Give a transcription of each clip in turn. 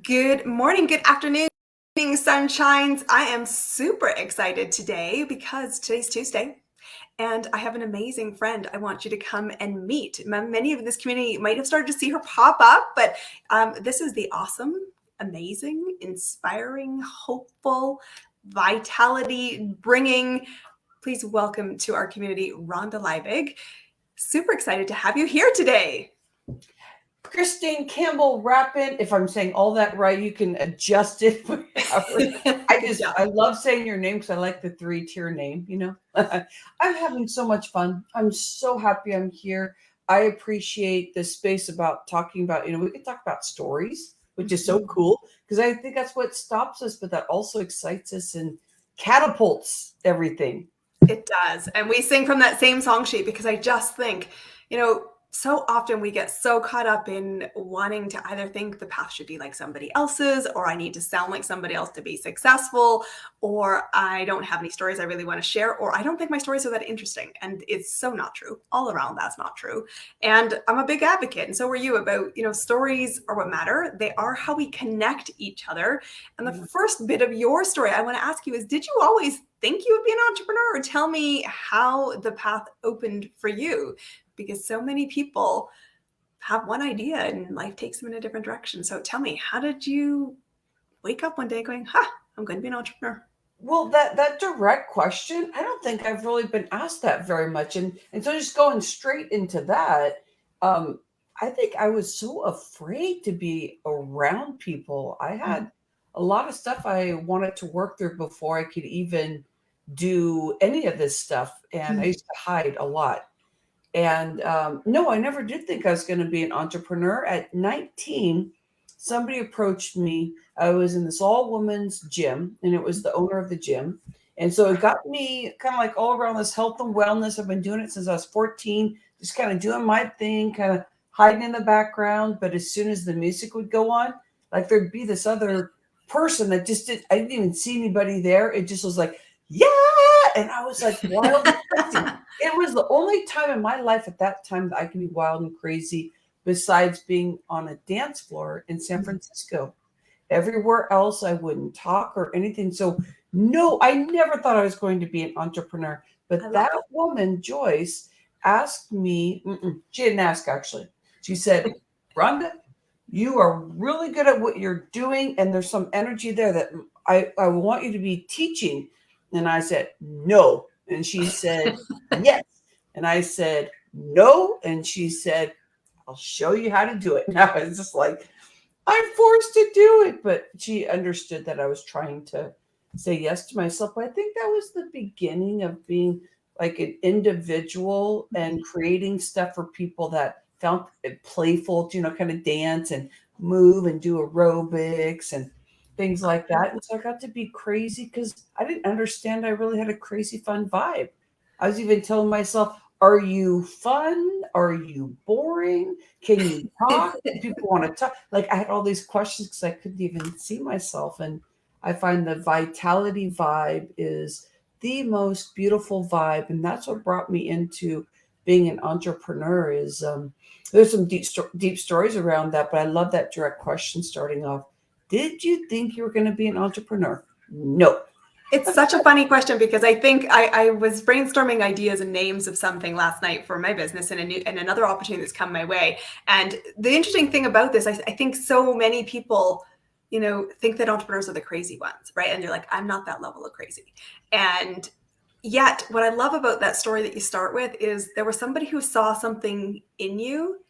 Good morning, good afternoon, sunshines. I am super excited today because today's Tuesday and I have an amazing friend I want you to come and meet. Many of this community might have started to see her pop up, but this is the awesome, amazing, inspiring, hopeful, vitality bringing. Please welcome to our community, Rhonda Liebig. Super excited to have you here today. Christine Campbell Rappin. If I'm saying all that right, you can adjust it. I love saying your name because I like the 3-tier name, I'm having so much fun. I'm so happy I'm here. I appreciate the space about talking about, we can talk about stories, which is so cool because I think that's what stops us, but that also excites us and catapults everything. It does. And we sing from that same song sheet because I just think, so often we get so caught up in wanting to either think the path should be like somebody else's, or I need to sound like somebody else to be successful, or I don't have any stories I really want to share, or I don't think my stories are that interesting. And it's so not true. All around, that's not true. And I'm a big advocate, and so are you, about, stories are what matter. They are how we connect each other. And the first bit of your story I want to ask you is, did you always think you would be an entrepreneur? Or tell me how the path opened for you, because so many people have one idea and life takes them in a different direction. So tell me, how did you wake up one day going, I'm going to be an entrepreneur? Well, that direct question, I don't think I've really been asked that very much. And so just going straight into that, I think I was so afraid to be around people. I had a lot of stuff I wanted to work through before I could even do any of this stuff. And I used to hide a lot. And no, I never did think I was going to be an entrepreneur. At 19, somebody approached me. I was in this all women's gym, and it was the owner of the gym. And so it got me kind of like all around this health and wellness. I've been doing it since I was 14, just kind of doing my thing, kind of hiding in the background. But as soon as the music would go on, like there'd be this other person that just I didn't even see anybody there. It just was like, yeah. And I was like wild and crazy. It was the only time in my life at that time that I could be wild and crazy, besides being on a dance floor in San Francisco. Everywhere else, I wouldn't talk or anything. So, no, I never thought I was going to be an entrepreneur. But that woman, Joyce, asked me, she didn't ask actually. She said, Rhonda, you are really good at what you're doing, and there's some energy there that I want you to be teaching. And I said, no. And she said, yes. And I said, no. And she said, I'll show you how to do it. Now it's just like, I'm forced to do it. But she understood that I was trying to say yes to myself. But I think that was the beginning of being like an individual and creating stuff for people that found it playful to, kind of dance and move and do aerobics and things like that. And so I got to be crazy because I didn't understand I really had a crazy fun vibe. I was even telling myself, are you fun? Are you boring? Can you talk? Do people want to talk? Like I had all these questions because I couldn't even see myself. And I find the vitality vibe is the most beautiful vibe. And that's what brought me into being an entrepreneur is there's some deep stories around that, but I love that direct question starting off. Did you think you were going to be an entrepreneur? No. It's such a funny question because I think I was brainstorming ideas and names of something last night for my business and another opportunity that's come my way. And the interesting thing about this, I think so many people, think that entrepreneurs are the crazy ones, right? And you're like, I'm not that level of crazy. And yet what I love about that story that you start with is there was somebody who saw something in you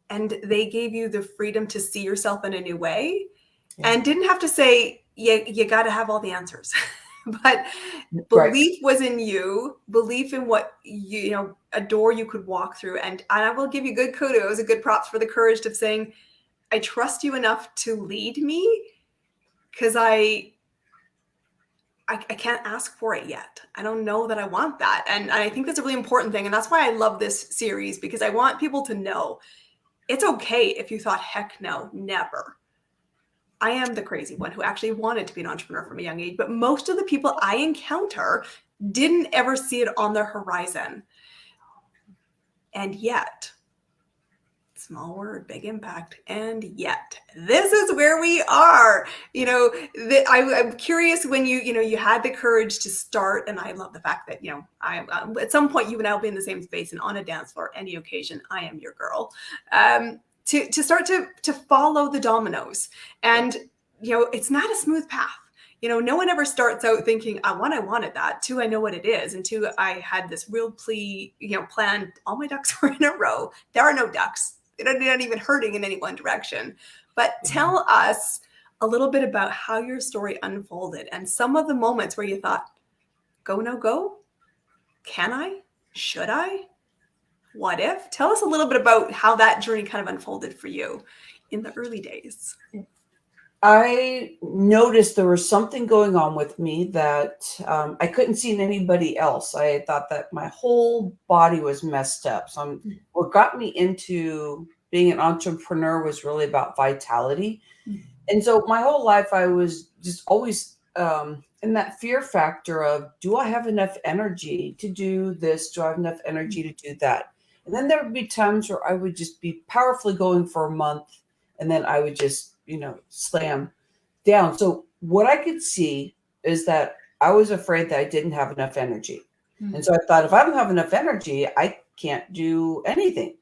and they gave you the freedom to see yourself in a new way and didn't have to say, you got to have all the answers. But belief was in you, belief in what a door you could walk through. And I will give you good kudos, a good props for the courage of saying, I trust you enough to lead me because I can't ask for it yet. I don't know that I want that. And I think that's a really important thing. And that's why I love this series, because I want people to know it's okay if you thought, heck no, never. I am the crazy one who actually wanted to be an entrepreneur from a young age, but most of the people I encounter didn't ever see it on their horizon. And yet, Small word, big impact. And yet, this is where we are. I'm curious when you had the courage to start, and I love the fact that, at some point you and I will be in the same space and on a dance floor, any occasion, I am your girl. To start to follow the dominoes. And, it's not a smooth path. No one ever starts out thinking, I wanted that. Two, I know what it is. And two, I had this real plan. All my ducks were in a row. There are no ducks. They're not even hurting in any one direction. But tell us a little bit about how your story unfolded and some of the moments where you thought, go, no go? Can I? Should I? What if? Tell us a little bit about how that journey kind of unfolded for you in the early days. I noticed there was something going on with me that I couldn't see in anybody else. I thought that my whole body was messed up. So what got me into being an entrepreneur was really about vitality. And so my whole life, I was just always in that fear factor of, do I have enough energy to do this? Do I have enough energy to do that? And then there would be times where I would just be powerfully going for a month, and then I would just slam down. So what I could see is that I was afraid that I didn't have enough energy. And so I thought, if I don't have enough energy, I can't do anything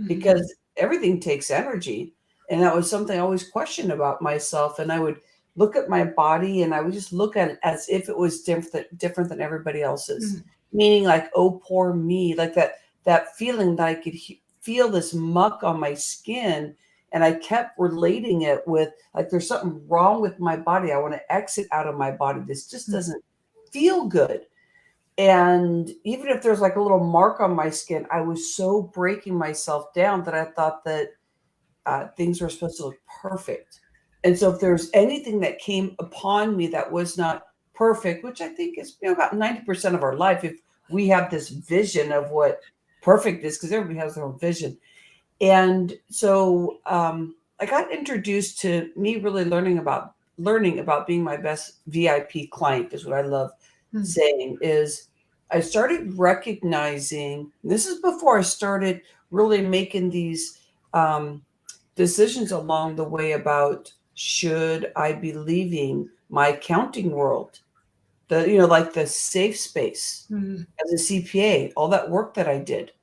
because everything takes energy. And that was something I always questioned about myself. And I would look at my body and I would just look at it as if it was different than everybody else's, meaning like, oh, poor me, like that feeling that I could feel this muck on my skin. And I kept relating it with, like, there's something wrong with my body. I want to exit out of my body. This just doesn't feel good. And even if there's like a little mark on my skin, I was so breaking myself down that I thought that things were supposed to look perfect. And so if there's anything that came upon me that was not perfect, which I think is about 90% of our life, if we have this vision of what perfect is, because everybody has their own vision. And so I got introduced to me really learning about being my best VIP client, is what I love saying, is I started recognizing, this is before I started really making these decisions along the way about, should I be leaving my accounting world, like the safe space as a CPA, all that work that I did.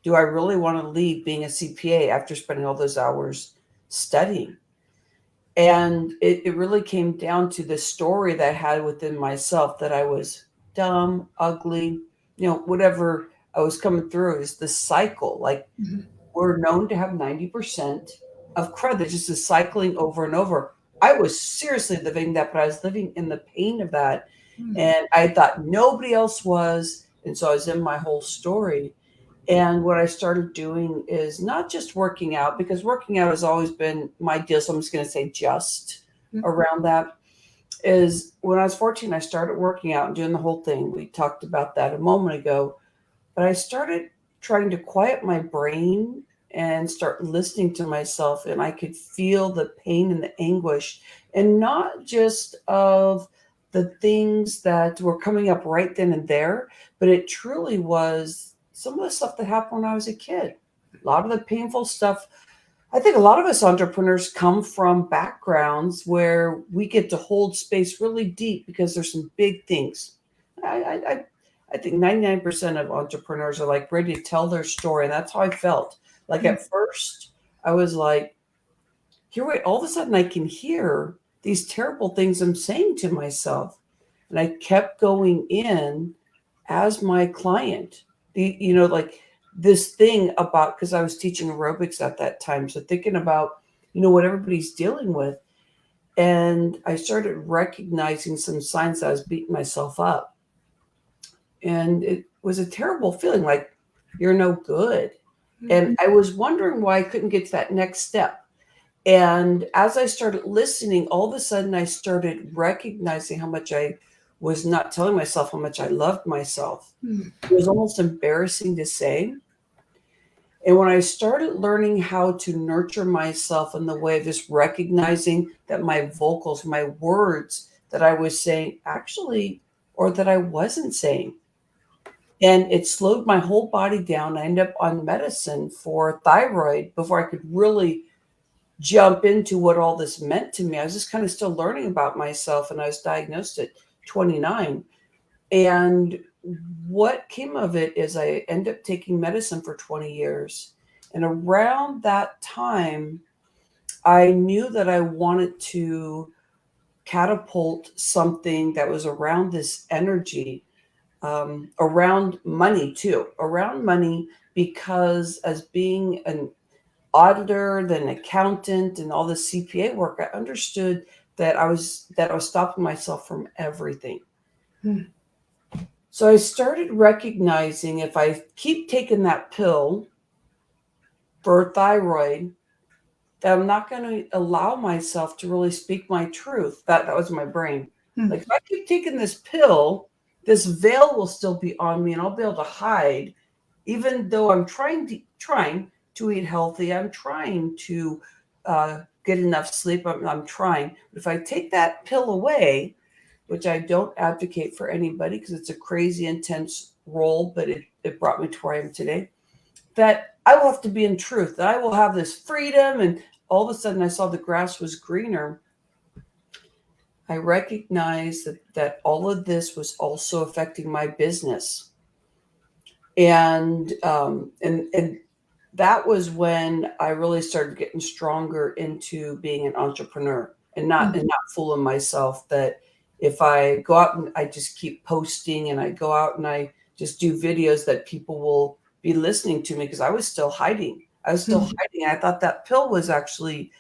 Do I really want to leave being a CPA after spending all those hours studying? And it really came down to the story that I had within myself, that I was dumb, ugly, whatever I was coming through. Is the cycle. Like, we're known to have 90% of credit, just is cycling over and over. I was seriously living that, but I was living in the pain of that. And I thought nobody else was. And so I was in my whole story. And what I started doing is not just working out, because working out has always been my deal. So I'm just going to say around that, is when I was 14, I started working out and doing the whole thing. We talked about that a moment ago. But I started trying to quiet my brain and start listening to myself. And I could feel the pain and the anguish, and not just of the things that were coming up right then and there, but it truly was some of the stuff that happened when I was a kid. A lot of the painful stuff. I think a lot of us entrepreneurs come from backgrounds where we get to hold space really deep because there's some big things. I think 99% of entrepreneurs are like ready to tell their story. And that's how I felt. Like at first I was like, all of a sudden I can hear these terrible things I'm saying to myself. And I kept going in as my client. Like this thing about, because I was teaching aerobics at that time. So thinking about, what everybody's dealing with. And I started recognizing some signs that I was beating myself up. And it was a terrible feeling, like, you're no good. And I was wondering why I couldn't get to that next step. And as I started listening, all of a sudden I started recognizing how much I was not telling myself how much I loved myself. It was almost embarrassing to say. And when I started learning how to nurture myself in the way of just recognizing that my vocals, my words that I was saying actually, or that I wasn't saying, and it slowed my whole body down. I ended up on medicine for thyroid before I could really jump into what all this meant to me. I was just kind of still learning about myself, and I was diagnosed at 29. And what came of it is I ended up taking medicine for 20 years. And around that time, I knew that I wanted to catapult something that was around this energy, around money too, around money, because as being an auditor, then accountant, and all the CPA work, I understood that I was stopping myself from everything. Hmm. So I started recognizing if I keep taking that pill for thyroid, that I'm not going to allow myself to really speak my truth. That was my brain. Hmm. Like if I keep taking this pill, this veil will still be on me, and I'll be able to hide, even though I'm trying to eat healthy. I'm trying to get enough sleep. I'm trying. But if I take that pill away, which I don't advocate for anybody because it's a crazy intense role, but it brought me to where I am today, that I will have to be in truth, that I will have this freedom. And all of a sudden I saw the grass was greener. I recognized that all of this was also affecting my business. And that was when I really started getting stronger into being an entrepreneur, and not fooling myself that if I go out and I just keep posting and I go out and I just do videos that people will be listening to me, because I was still hiding. I was still hiding. I thought that pill was actually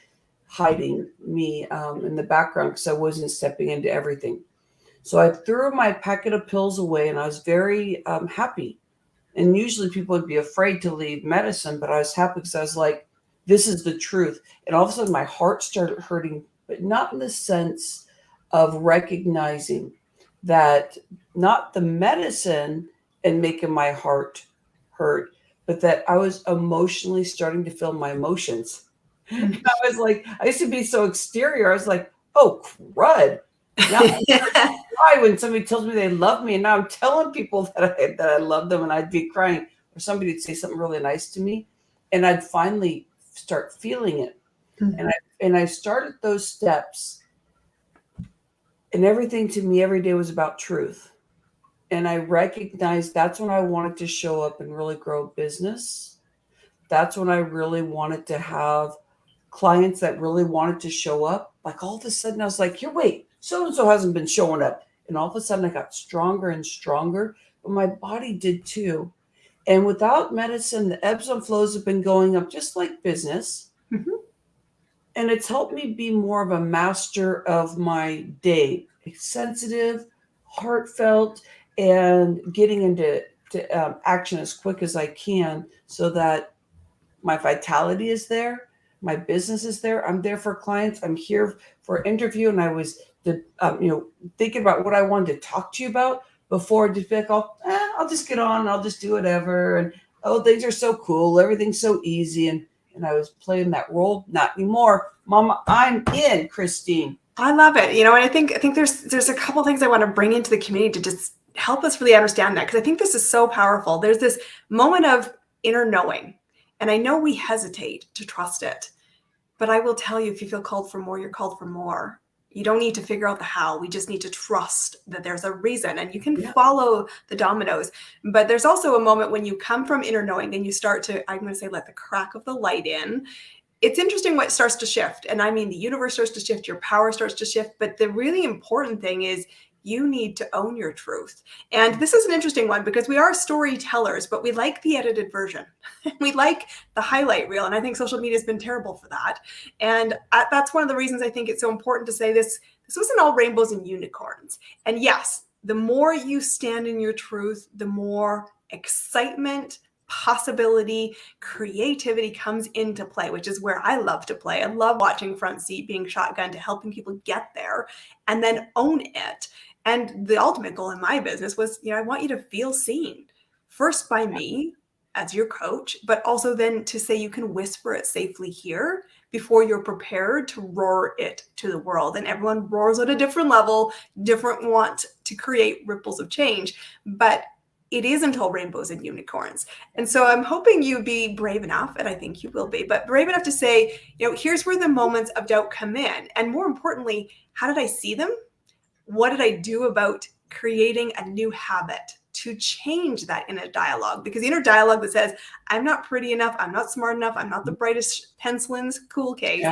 hiding me in the background because I wasn't stepping into everything. So I threw my packet of pills away, and I was very happy. And usually people would be afraid to leave medicine, but I was happy because I was like, this is the truth. And all of a sudden my heart started hurting, but not in the sense of recognizing that not the medicine and making my heart hurt, but that I was emotionally starting to feel my emotions. I was like, I used to be so exterior. I was like, oh, crud. Now cry when somebody tells me they love me, and now I'm telling people that I love them, and I'd be crying, or somebody would say something really nice to me, and I'd finally start feeling it. And I started those steps, and everything to me every day was about truth. And I recognized that's when I wanted to show up and really grow business. That's when I really wanted to have clients that really wanted to show up. Like all of a sudden I was like, here, wait, so and so hasn't been showing up. And all of a sudden I got stronger and stronger, but my body did too. And without medicine, the ebbs and flows have been going up just like business. And it's helped me be more of a master of my day, sensitive, heartfelt, and getting into action as quick as I can, so that my vitality is there, my business is there. I'm there for clients. I'm here for an interview, and I was thinking about what I wanted to talk to you about before. Just be like, I'll just get on, and I'll just do whatever, and oh, things are so cool, everything's so easy, and I was playing that role. Not anymore, Mama. I'm in, Christine. I love it. And I think there's a couple things I want to bring into the community to just help us really understand that, because I think this is so powerful. There's this moment of inner knowing, and I know we hesitate to trust it, but I will tell you, if you feel called for more, you're called for more. You don't need to figure out the how. We just need to trust that there's a reason, and you can follow the dominoes. But there's also a moment when you come from inner knowing and you start to, I'm going to say, let the crack of the light in. It's interesting what starts to shift. And I mean, the universe starts to shift, your power starts to shift. But the really important thing is you need to own your truth. And this is an interesting one, because we are storytellers, but we like the edited version. We like the highlight reel. And I think social media has been terrible for that. And that's one of the reasons I think it's so important to say this wasn't all rainbows and unicorns. And yes, the more you stand in your truth, the more excitement, possibility, creativity comes into play, which is where I love to play. I love watching Front Seat, being shotgun, to helping people get there and then own it. And the ultimate goal in my business was, I want you to feel seen, first by me as your coach, but also then to say you can whisper it safely here before you're prepared to roar it to the world. And everyone roars at a different level, different want to create ripples of change. But it isn't all rainbows and unicorns. And so I'm hoping you be brave enough, and I think you will be, but brave enough to say, here's where the moments of doubt come in. And more importantly, how did I see them? What did I do about creating a new habit to change that inner dialogue? Because the inner dialogue that says, I'm not pretty enough, I'm not smart enough, I'm not the brightest pencil in school case,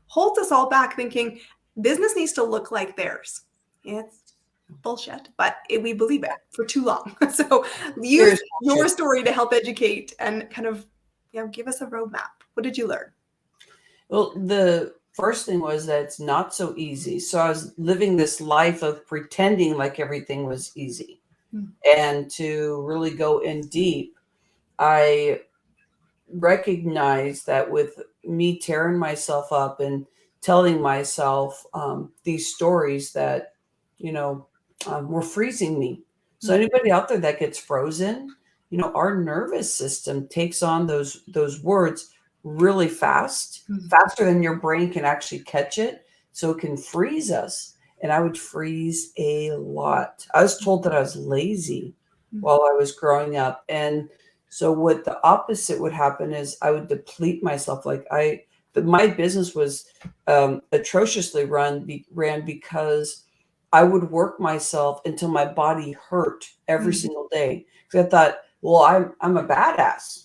holds us all back thinking business needs to look like theirs. It's bullshit, but we believe it for too long. So use your story to help educate and kind of give us a roadmap. What did you learn? Well, the first thing was that it's not so easy. So I was living this life of pretending like everything was easy. And to really go in deep, I recognized that with me tearing myself up and telling myself these stories that, were freezing me. So anybody out there that gets frozen, our nervous system takes on those words really fast, faster than your brain can actually catch it. So it can freeze us. And I would freeze a lot. I was told that I was lazy while I was growing up. And so what the opposite would happen is I would deplete myself. Like my business was atrociously ran because I would work myself until my body hurt every single day. Because I thought, well, I'm a badass.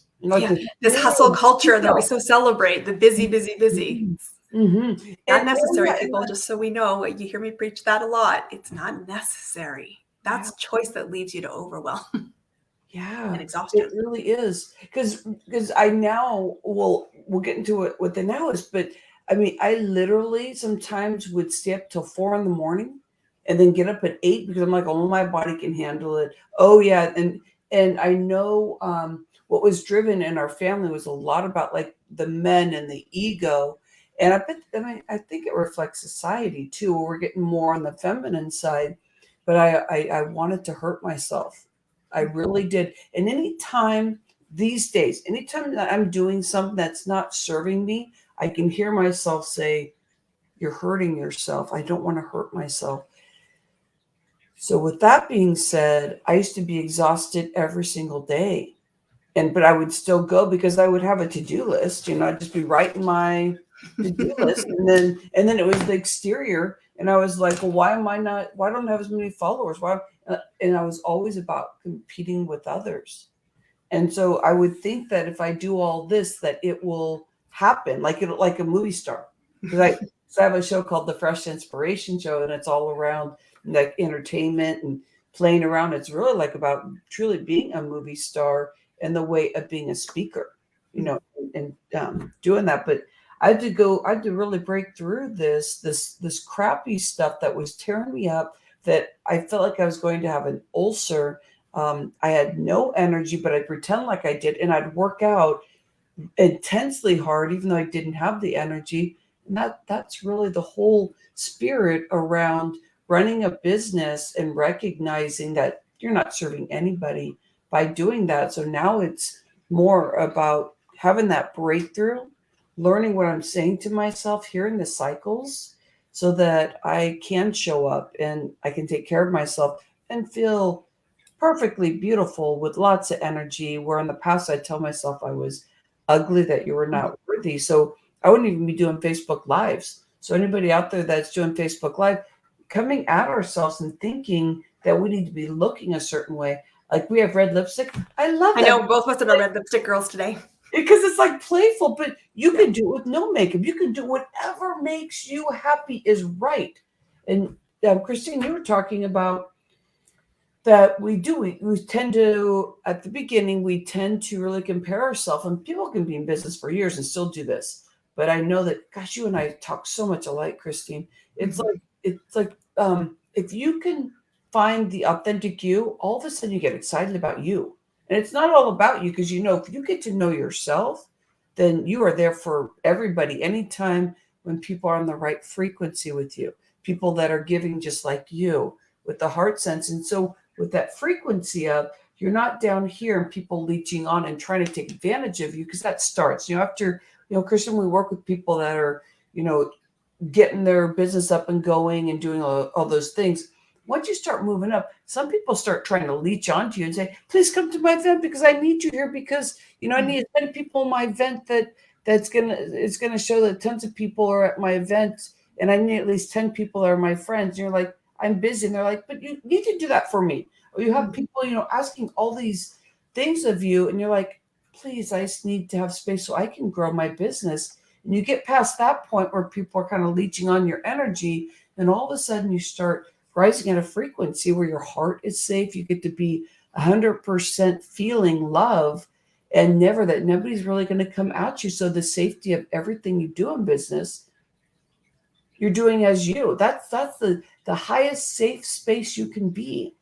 This hustle culture that we so celebrate, the busy, busy, busy. Not necessary, people, just so we know. You hear me preach that a lot. It's not necessary. That's choice that leads you to overwhelm. Yeah, and exhaustion. It really is. Because I now, we'll get into it what the now is, but I mean, I literally sometimes would stay up till 4 a.m. and then get up at 8 because I'm like, oh, my body can handle it. Oh yeah. And I know what was driven in our family was a lot about like the men and the ego. And I think it reflects society too, where we're getting more on the feminine side, but I wanted to hurt myself. I really did. And anytime these days, anytime that I'm doing something that's not serving me, I can hear myself say, you're hurting yourself. I don't want to hurt myself. So with that being said, I used to be exhausted every single day. But I would still go because I would have a to-do list. I'd just be writing my to-do list. And then it was the exterior. And I was like, well, why don't I have as many followers? And I was always about competing with others. And so I would think that if I do all this, that it will happen like a movie star. Because I have a show called The Fresh Inspiration Show, and it's all around like entertainment and playing around. It's really like about truly being a movie star in the way of being a speaker, and doing that. But I had to really break through this crappy stuff that was tearing me up, that I felt like I was going to have an ulcer. I had no energy, but I'd pretend like I did, and I'd work out intensely hard, even though I didn't have the energy. And that's really the whole spirit around running a business and recognizing that you're not serving anybody by doing that. So now it's more about having that breakthrough, learning what I'm saying to myself, hearing the cycles so that I can show up and I can take care of myself and feel perfectly beautiful with lots of energy, where in the past I tell myself I was ugly, that you were not worthy. So I wouldn't even be doing Facebook Lives. So anybody out there that's doing Facebook Live, coming at ourselves and thinking that we need to be looking a certain way. Like we have red lipstick. I love that. I know both of us are red lipstick girls today. Because it's like playful, but you can do it with no makeup. You can do whatever makes you happy is right. And Christine, you were talking about that we tend to, at the beginning, we tend to really compare ourselves, and people can be in business for years and still do this. But I know that, gosh, you and I talk so much alike, Christine. It's like if you can find the authentic you, all of a sudden you get excited about you. And it's not all about you, because if you get to know yourself, then you are there for everybody. Anytime when people are on the right frequency with you, people that are giving just like you with the heart sense. And so with that frequency of, you're not down here and people leeching on and trying to take advantage of you, because that starts, after, Christian, we work with people that are, getting their business up and going and doing all those things. once you start moving up, some people start trying to leech onto you and say, please come to my event because I need you here because, I need as many people in my event it's gonna show that tons of people are at my event, and I need at least 10 people that are my friends. And you're like, I'm busy. And they're like, but you need to do that for me. Or you have people, asking all these things of you, and you're like, please, I just need to have space so I can grow my business. And you get past that point where people are kind of leeching on your energy, and all of a sudden you start rising at a frequency where your heart is safe. You get to be 100% feeling love, and never that nobody's really going to come at you. So the safety of everything you do in business, you're doing as you. That's the highest safe space you can be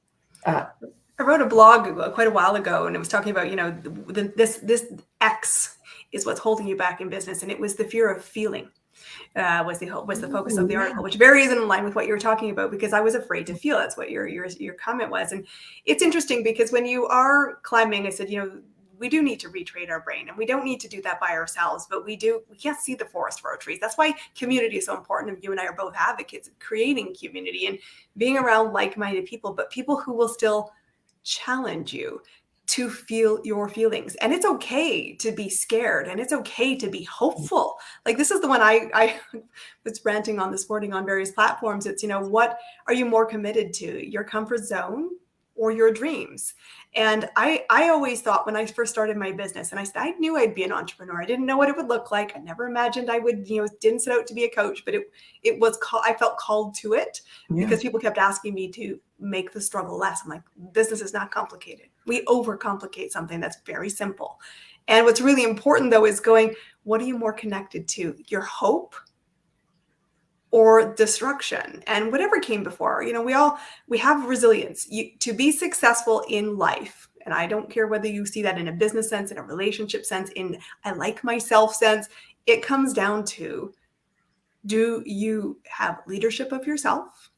at. I wrote a blog quite a while ago, and it was talking about, this X is what's holding you back in business, and it was the fear of feeling. Was the focus of the article, which very is in line with what you were talking about, because I was afraid to feel. That's what your comment was. And it's interesting because when you are climbing, I said, we do need to retrain our brain, and we don't need to do that by ourselves, but we can't see the forest for our trees. That's why community is so important. And you and I are both advocates of creating community and being around like-minded people, but people who will still challenge you to feel your feelings. And it's okay to be scared, and it's okay to be hopeful. Like, this is the one I was ranting on this morning on various platforms. It's, what are you more committed to, your comfort zone or your dreams? And I always thought, when I first started my business, and I knew I'd be an entrepreneur. I didn't know what it would look like. I never imagined I would, didn't set out to be a coach, but I felt called to it because people kept asking me to make the struggle less. I'm like, business is not complicated. We overcomplicate something that's very simple. And what's really important, though, is going, what are you more connected to, your hope or destruction? And whatever came before, we have resilience. To be successful in life, and I don't care whether you see that in a business sense, in a relationship sense, in I like myself sense, it comes down to, do you have leadership of yourself?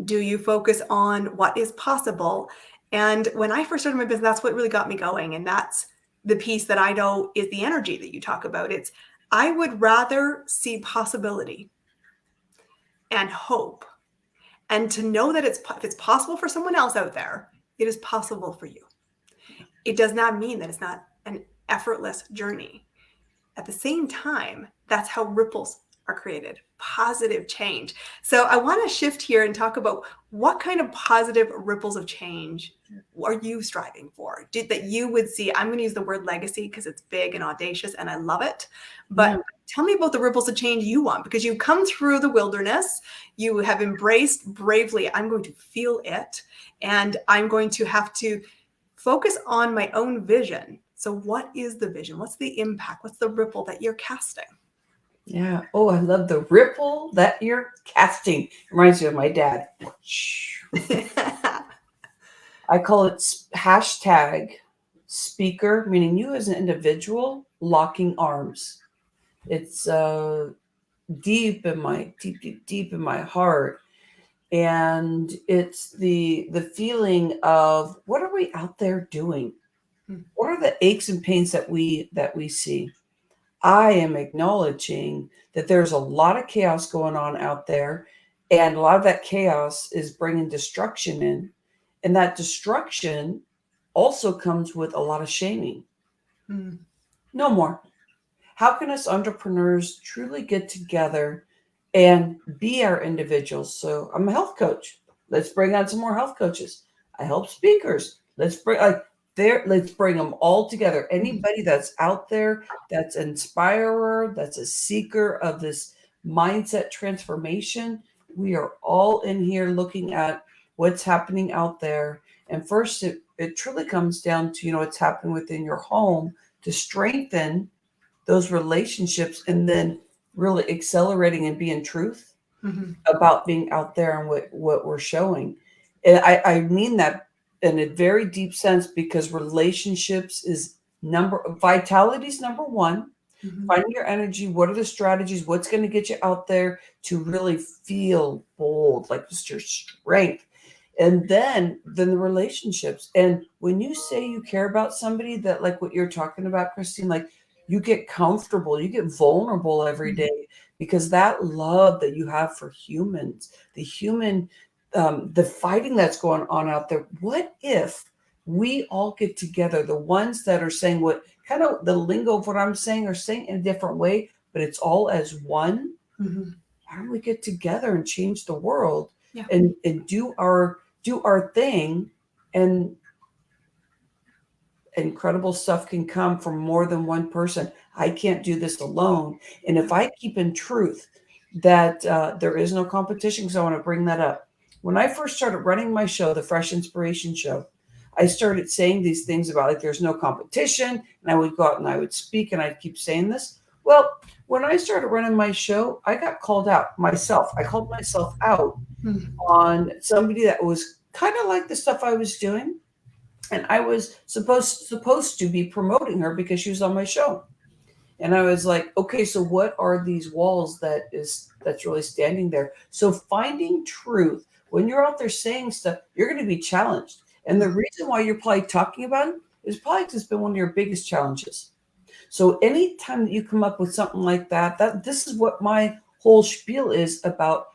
Do you focus on what is possible? And when I first started my business, that's what really got me going. And that's the piece that I know is the energy that you talk about. It's, I would rather see possibility and hope, and to know that if it's possible for someone else out there, it is possible for you. It does not mean that it's not an effortless journey. At the same time, that's how ripples are created, positive change. So I want to shift here and talk about, what kind of positive ripples of change are you striving for? That you would see, I'm going to use the word legacy because it's big and audacious and I love it. But tell me about the ripples of change you want, because you've come through the wilderness. You have embraced bravely, I'm going to feel it, and I'm going to have to focus on my own vision. So what is the vision? What's the impact? What's the ripple that you're casting? Yeah. Oh, I love the ripple that you're casting. Reminds me of my dad. I call it hashtag speaker, meaning you as an individual locking arms. It's deep in my heart. And it's the feeling of, what are we out there doing? What are the aches and pains that we see? I am acknowledging that there's a lot of chaos going on out there, and a lot of that chaos is bringing destruction in. And that destruction also comes with a lot of shaming. No more. How can us entrepreneurs truly get together and be our individuals? So I'm a health coach. Let's bring on some more health coaches. I help speakers. Let's bring them all together. Anybody that's out there, that's an inspirer, that's a seeker of this mindset transformation, we are all in here looking at what's happening out there. And first, it truly comes down to, what's happening within your home to strengthen those relationships, and then really accelerating and being truth about being out there and what we're showing. And I mean that in a very deep sense, because relationships is vitality is number one. Finding your energy. What are the strategies? What's going to get you out there to really feel bold, like just your strength? And then the relationships. And when you say you care about somebody, that, like what you're talking about, Christine, like, you get comfortable, you get vulnerable every day, because that love that you have for humans, the human the fighting that's going on out there. What if we all get together, the ones that are saying what kind of the lingo of what I'm saying are saying in a different way, but it's all as one. Mm-hmm. Why don't we get together and change the world Yeah. and do our thing, and incredible stuff can come from more than one person. I can't do this alone. And if I keep in truth that there is no competition, because I want to bring that up. When I first started running my show, the Fresh Inspiration Show, I started saying these things about like there's no competition, and I would go out and I would speak, and I'd keep saying this. Well, when I started running my show, I got called out myself. I called myself out Mm-hmm. on somebody that was kind of like the stuff I was doing, and I was supposed to be promoting her because she was on my show. And I was like, okay, so what are these walls that's really standing there? So finding truth, when you're out there saying stuff, you're going to be challenged. And the reason why you're probably talking about it is probably just been one of your biggest challenges. So anytime that you come up with something like that, this is what my whole spiel is about.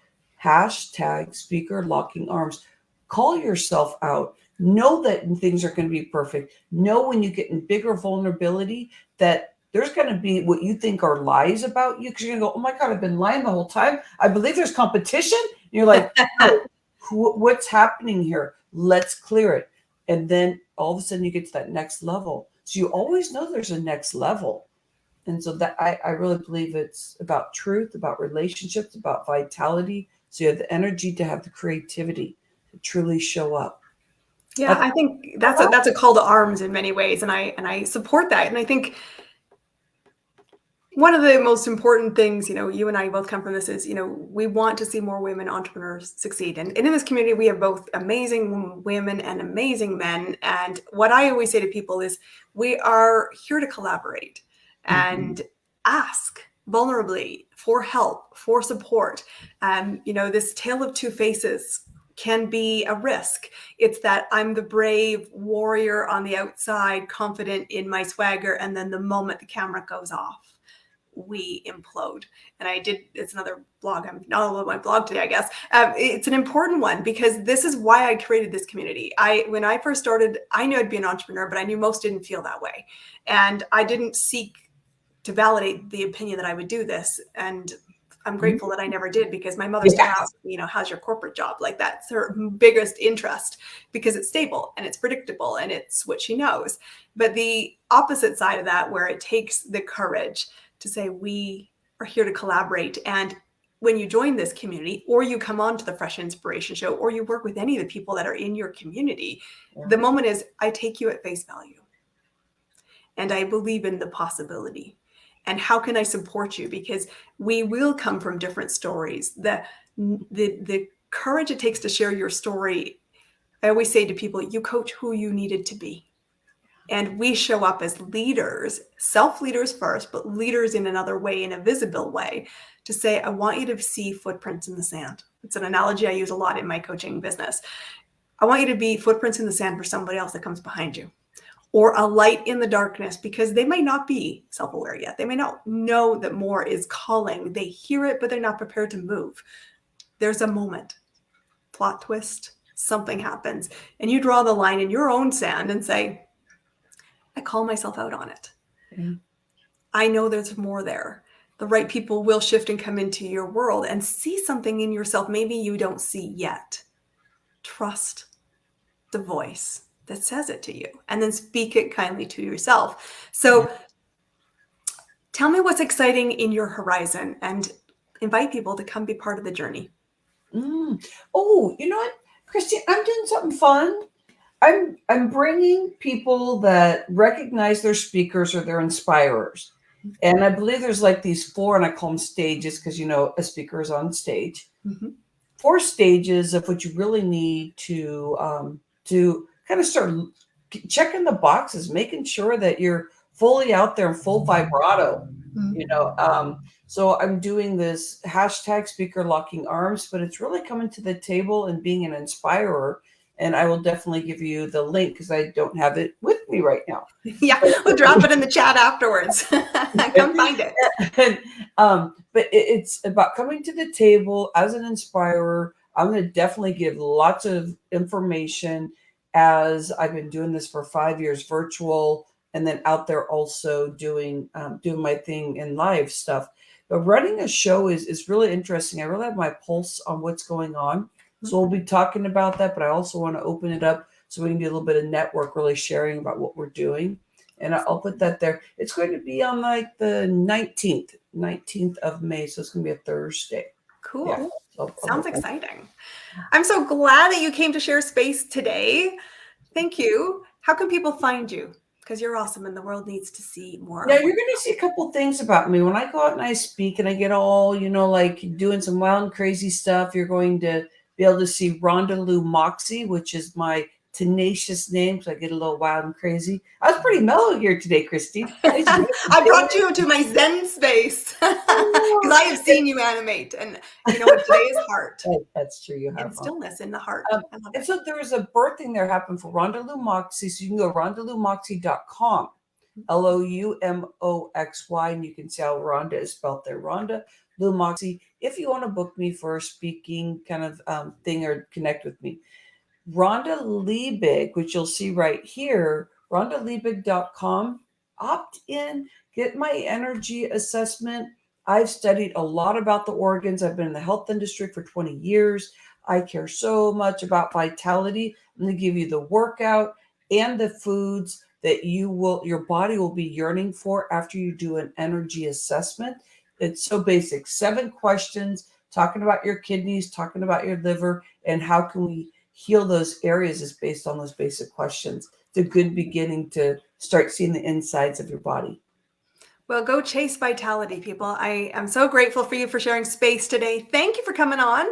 Hashtag speaker locking arms. Call yourself out. Know that things are going to be perfect. Know when you get in bigger vulnerability that there's going to be what you think are lies about you, because you're going to go, oh my God, I've been lying the whole time. I believe there's competition. And you're like, oh, what's happening here? Let's clear it. And then all of a sudden you get to that next level. So you always know there's a next level. And so that I really believe it's about truth, about relationships, about vitality. So you have the energy to have the creativity to truly show up. Yeah, I think that's a call to arms in many ways, and I support that. And I think one of the most important things, you and I both come from this, is, we want to see more women entrepreneurs succeed. And in this community, we have both amazing women and amazing men. And what I always say to people is we are here to collaborate and ask vulnerably for help, for support. This tale of two faces can be a risk. It's that I'm the brave warrior on the outside, confident in my swagger, and then the moment the camera goes off, we implode. And it's another blog. I'm not on my blog today, I guess. It's an important one because this is why I created this community. When I first started, I knew I'd be an entrepreneur, but I knew most didn't feel that way. And I didn't seek to validate the opinion that I would do this. And I'm grateful that I never did, because my mother still asks, how's your corporate job? Like, that's her biggest interest, because it's stable and it's predictable and it's what she knows. But the opposite side of that, where it takes the courage to say, we are here to collaborate. And when you join this community, or you come on to the Fresh Inspiration Show, or you work with any of the people that are in your community, the moment is, I take you at face value. And I believe in the possibility. And how can I support you? Because we will come from different stories. The courage it takes to share your story. I always say to people, you coach who you needed to be. And we show up as leaders, self-leaders first, but leaders in another way, in a visible way, to say, I want you to see footprints in the sand. It's an analogy I use a lot in my coaching business. I want you to be footprints in the sand for somebody else that comes behind you, or a light in the darkness, because they may not be self-aware yet. They may not know that more is calling. They hear it, but they're not prepared to move. There's a moment, plot twist, something happens, and you draw the line in your own sand and say, I call myself out on it. I know there's more there. The right people will shift and come into your world and see something in yourself maybe you don't see yet. Trust the voice that says it to you, and then speak it kindly to yourself. So tell me what's exciting in your horizon, and invite people to come be part of the journey. Oh, you know what, Christine, I'm doing something fun. I'm bringing people that recognize their speakers or their inspirers. And I believe there's like these 4, and I call them stages, because, a speaker is on stage. 4 stages of what you really need to kind of start checking the boxes, making sure that you're fully out there in full vibrato. So I'm doing this hashtag speaker locking arms, but it's really coming to the table and being an inspirer. And I will definitely give you the link, because I don't have it with me right now. Yeah, we'll drop it in the chat afterwards. Come find it. But it's about coming to the table as an inspirer, I'm going to definitely give lots of information, as I've been doing this for 5 years virtual, and then out there also doing my thing in live stuff. But running a show is really interesting. I really have my pulse on what's going on. So we'll be talking about that, but I also want to open it up so we can do a little bit of network, really sharing about what we're doing. And I'll put that there. It's going to be on like the 19th of May. So it's going to be a Thursday. Cool. Yeah. Sounds exciting. I'm so glad that you came to share space today. Thank you. How can people find you? Because you're awesome and the world needs to see more. Now, you're going to see a couple things about me. When I go out and I speak and I get all, like doing some wild and crazy stuff, you're going to be able to see Rhonda Lou Moxie, which is my tenacious name, so I get a little wild and crazy. I was pretty mellow here today, Christy. I brought you to my Zen space because I have seen you animate, and you know what? Today is heart. That's true. You have and stillness in the heart. And so there was a birthing there happened for Rhonda Lou Moxie. So you can go to rhondaloumoxie.com, LOUMOXY, and you can see how Rhonda is spelled there. Rhonda Lou Moxie. If you want to book me for a speaking kind of thing or connect with me, Rhonda Liebig, which you'll see right here, rhondaliebig.com. Opt in, get my energy assessment. I've studied a lot about the organs. I've been in the health industry for 20 years. I care so much about vitality. I'm going to give you the workout and the foods that your body will be yearning for after you do an energy assessment. It's so basic. 7 questions talking about your kidneys, talking about your liver, and how can we heal those areas is based on those basic questions. It's a good beginning to start seeing the insides of your body. Well, go chase vitality, people. I am so grateful for you for sharing space today. Thank you for coming on.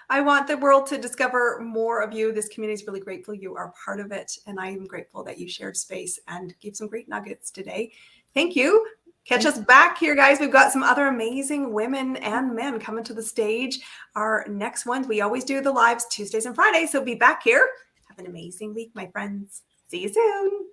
I want the world to discover more of you. This community is really grateful you are part of it. And I am grateful that you shared space and gave some great nuggets today. Thank you. Catch us back here, guys. We've got some other amazing women and men coming to the stage. Our next ones, we always do the lives Tuesdays and Fridays. So be back here. Have an amazing week, my friends. See you soon.